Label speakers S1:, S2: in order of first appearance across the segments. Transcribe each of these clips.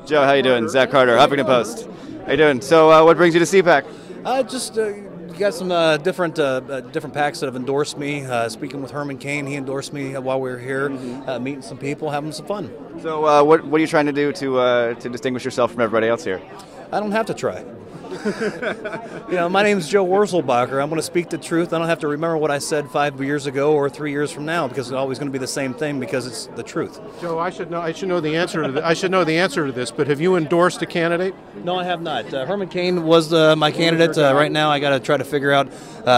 S1: Joe, how you doing? Zach Carter, Huffington Post. How you doing? So, what brings you to CPAC?
S2: Just got some different PACs that have endorsed me. Speaking with Herman Cain, he endorsed me while we were here, meeting some people, having some fun.
S1: So, what are you trying to do to distinguish yourself from everybody else here?
S2: I don't have to try. My name's Joe Wurzelbacher. I'm going to speak the truth. I don't have to remember what I said 5 years ago or 3 years from now because it's always going to be the same thing because it's the truth.
S3: Joe, I should know the answer to I should know the answer to this. But have you endorsed a candidate?
S2: No, I have not. Herman Cain was my candidate. Right now, I got to try to figure out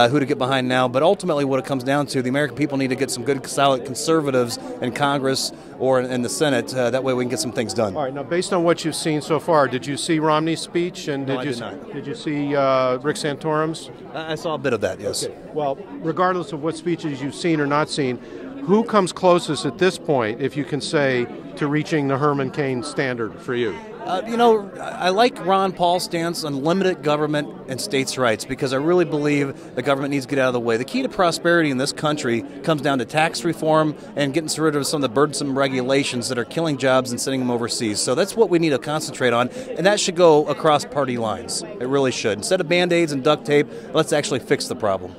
S2: who to get behind now. But ultimately, what it comes down to, the American people need to get some good, solid conservatives in Congress or in the Senate. That way, we can get some things done.
S3: All right. Now, based on what you've seen so far, did you see Romney's speech? And
S2: No, I did not.
S3: Did you see Rick Santorum's?
S2: I saw a bit of that, yes.
S3: Okay. Well, regardless of what speeches you've seen or not seen, who comes closest at this point, if you can say, to reaching the Herman Cain standard for you?
S2: I like Ron Paul's stance on limited government and states' rights because I really believe the government needs to get out of the way. The key to prosperity in this country comes down to tax reform and getting rid of some of the burdensome regulations that are killing jobs and sending them overseas. So that's what we need to concentrate on, and that should go across party lines. It really should. Instead of Band-Aids and duct tape, let's actually fix the problem.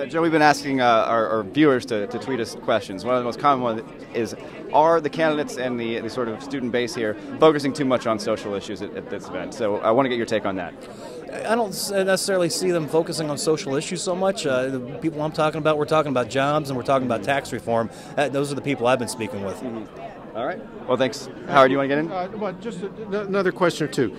S1: Joe, we've been asking our viewers to tweet us questions. One of the most common ones is, are the candidates and the sort of student base here focusing too much on social issues at this event? So I want to get your take on that.
S2: I don't necessarily see them focusing on social issues so much. The people I'm talking about, we're talking about jobs and we're talking about tax reform. Those are the people I've been speaking with.
S1: Mm-hmm. All right. Well, thanks. Howard, do you want to get in?
S3: Well, just another question or two.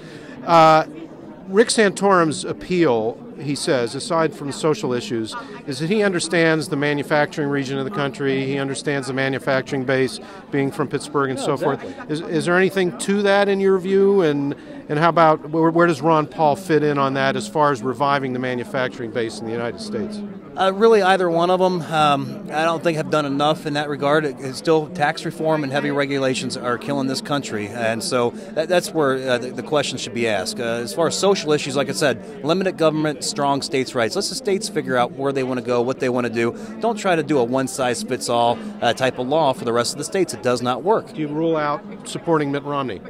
S3: Rick Santorum's appeal, he says, aside from the social issues, is that he understands the manufacturing region of the country, he understands the manufacturing base, being from Pittsburgh and so
S2: exactly.
S3: forth. Is there anything to that in your view? And how about, where does Ron Paul fit in on that as far as reviving the manufacturing base in the United States?
S2: Really, either one of them. I don't think have done enough in that regard. It's still tax reform and heavy regulations are killing this country, and so that's where the question should be asked. As far as social issues, like I said, limited government, strong states' rights. Let the states figure out where they want to go, what they want to do. Don't try to do a one-size-fits-all type of law for the rest of the states. It does not work.
S3: Do you rule out supporting Mitt Romney?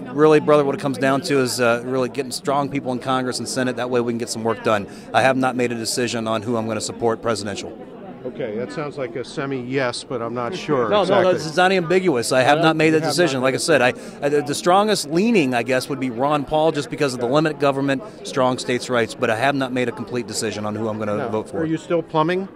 S2: Really, brother, what it comes down to is really getting strong people in Congress and Senate. That way we can get some work done. I have not made a decision on who I'm going to support presidential.
S3: Okay, that sounds like a semi-yes, but I'm not sure. No,
S2: it's not ambiguous. I have not made a decision. Like I said, the strongest leaning, I guess, would be Ron Paul just because of the limited government, strong states' rights, but I have not made a complete decision on who I'm going to vote for.
S3: Are you still plumbing?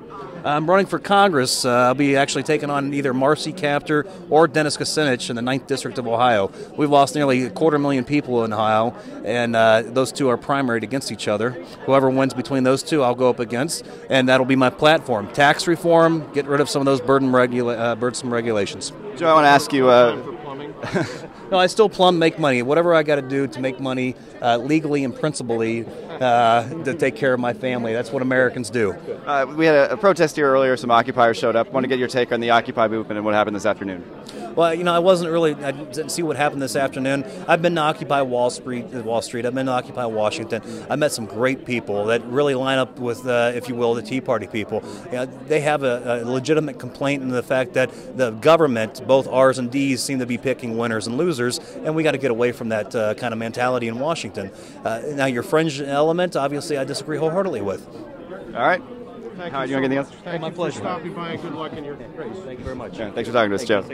S2: I'm running for Congress. I'll be actually taking on either Marcy Kaptur or Dennis Kucinich in the 9th District of Ohio. We've lost nearly 250,000 people in Ohio, and those two are primaried against each other. Whoever wins between those two, I'll go up against, and that'll be my platform. Tax reform, get rid of some of those burdensome regulations.
S1: Joe, I want to ask you...
S2: No, I still plumb, make money. Whatever I got to do to make money legally and principally to take care of my family. That's what Americans do.
S1: We had a protest here earlier. Some occupiers showed up. I want to get your take on the Occupy movement and what happened this afternoon.
S2: Well, I didn't see what happened this afternoon. I've been to Occupy Wall Street. I've been to Occupy Washington. I met some great people that really line up with, if you will, the Tea Party people. They have a legitimate complaint in the fact that the government, both R's and D's, seem to be picking winners and losers, and we got to get away from that kind of mentality in Washington. Now, your fringe element, obviously, I disagree wholeheartedly with.
S1: All right.
S3: Thank
S1: Howard,
S3: you
S1: you want to get anything else?
S3: Thank
S2: my
S3: you
S2: pleasure.
S3: for stopping by and good luck in your race.
S2: Thank you very much.
S1: Yeah, thanks for talking to us, Joe.